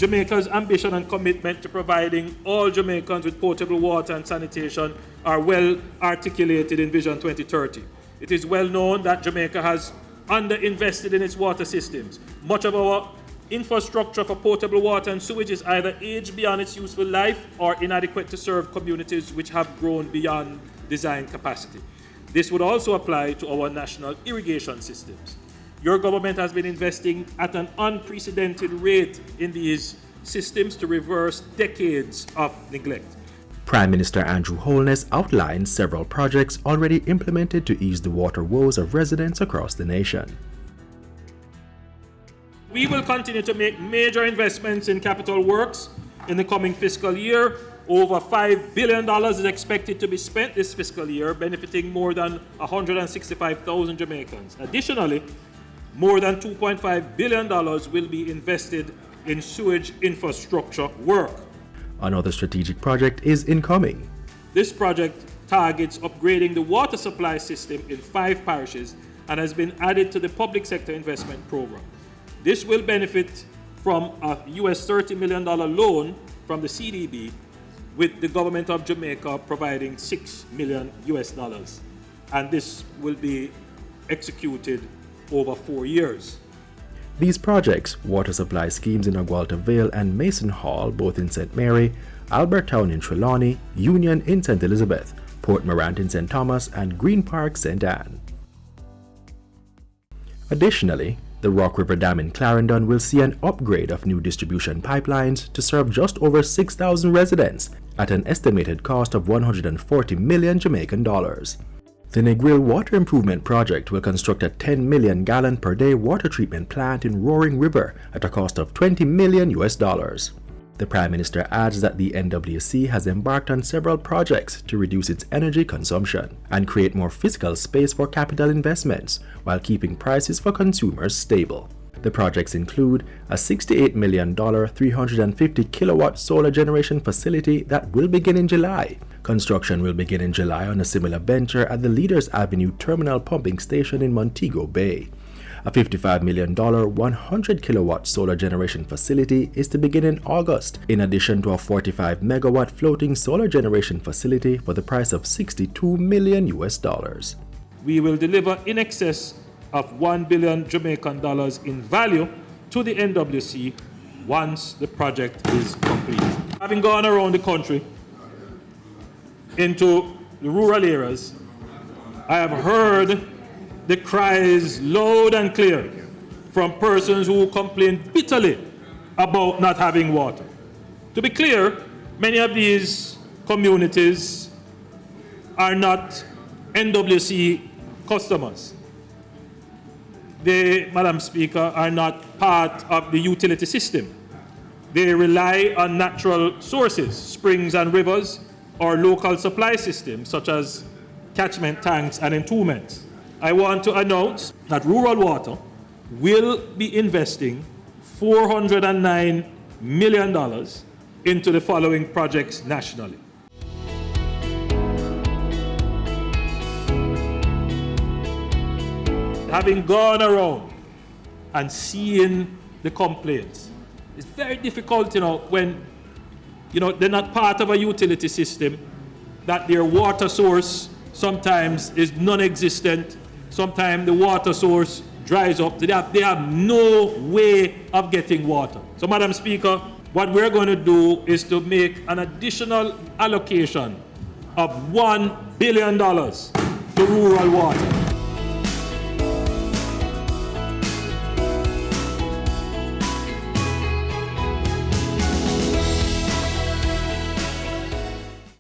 Jamaica's ambition and commitment to providing all Jamaicans with potable water and sanitation are well articulated in Vision 2030. It is well known that Jamaica has underinvested in its water systems. Much of our infrastructure for potable water and sewage is either aged beyond its useful life or inadequate to serve communities which have grown beyond design capacity. This would also apply to our national irrigation systems. Your government has been investing at an unprecedented rate in these systems to reverse decades of neglect. Prime Minister Andrew Holness outlined several projects already implemented to ease the water woes of residents across the nation. We will continue to make major investments in capital works in the coming fiscal year. Over $5 billion is expected to be spent this fiscal year, benefiting more than 165,000 Jamaicans. Additionally, more than $2.5 billion will be invested in sewage infrastructure work. Another strategic project is incoming. This project targets upgrading the water supply system in 5 parishes and has been added to the public sector investment program. This will benefit from a US $30 million loan from the CDB, with the government of Jamaica providing $6 million US. And this will be executed over 4 years. These projects, water supply schemes in Agualta Vale and Mason Hall, both in St. Mary, Albert Town in Trelawney, Union in St. Elizabeth, Port Morant in St. Thomas, and Green Park, St. Anne. Additionally, the Rock River Dam in Clarendon will see an upgrade of new distribution pipelines to serve just over 6,000 residents at an estimated cost of 140 million Jamaican dollars. The Negril Water Improvement Project will construct a 10 million gallon per day water treatment plant in Roaring River at a cost of 20 million US dollars. The Prime Minister adds that the NWC has embarked on several projects to reduce its energy consumption and create more physical space for capital investments while keeping prices for consumers stable. The projects include a $68 million 350 kilowatt solar generation facility that will begin in July. Construction will begin in July on a similar venture at the Leaders Avenue Terminal Pumping Station in Montego Bay. A $55 million 100 kilowatt solar generation facility is to begin in August, in addition to a 45 megawatt floating solar generation facility for the price of 62 million US dollars. We will deliver in excess of 1 billion Jamaican dollars in value to the NWC once the project is complete. Having gone around the country into the rural areas, I have heard the cries loud and clear from persons who complain bitterly about not having water. To be clear, many of these communities are not NWC customers. They, Madam Speaker, are not part of the utility system. They rely on natural sources, springs and rivers, or local supply systems such as catchment tanks and entombments. I want to announce that Rural Water will be investing $409 million into the following projects nationally. Having gone around and seeing the complaints, it's very difficult, when, they're not part of a utility system, that their water source sometimes is non-existent. Sometimes the water source dries up. They have no way of getting water. So, Madam Speaker, what we're going to do is to make an additional allocation of $1 billion to rural water.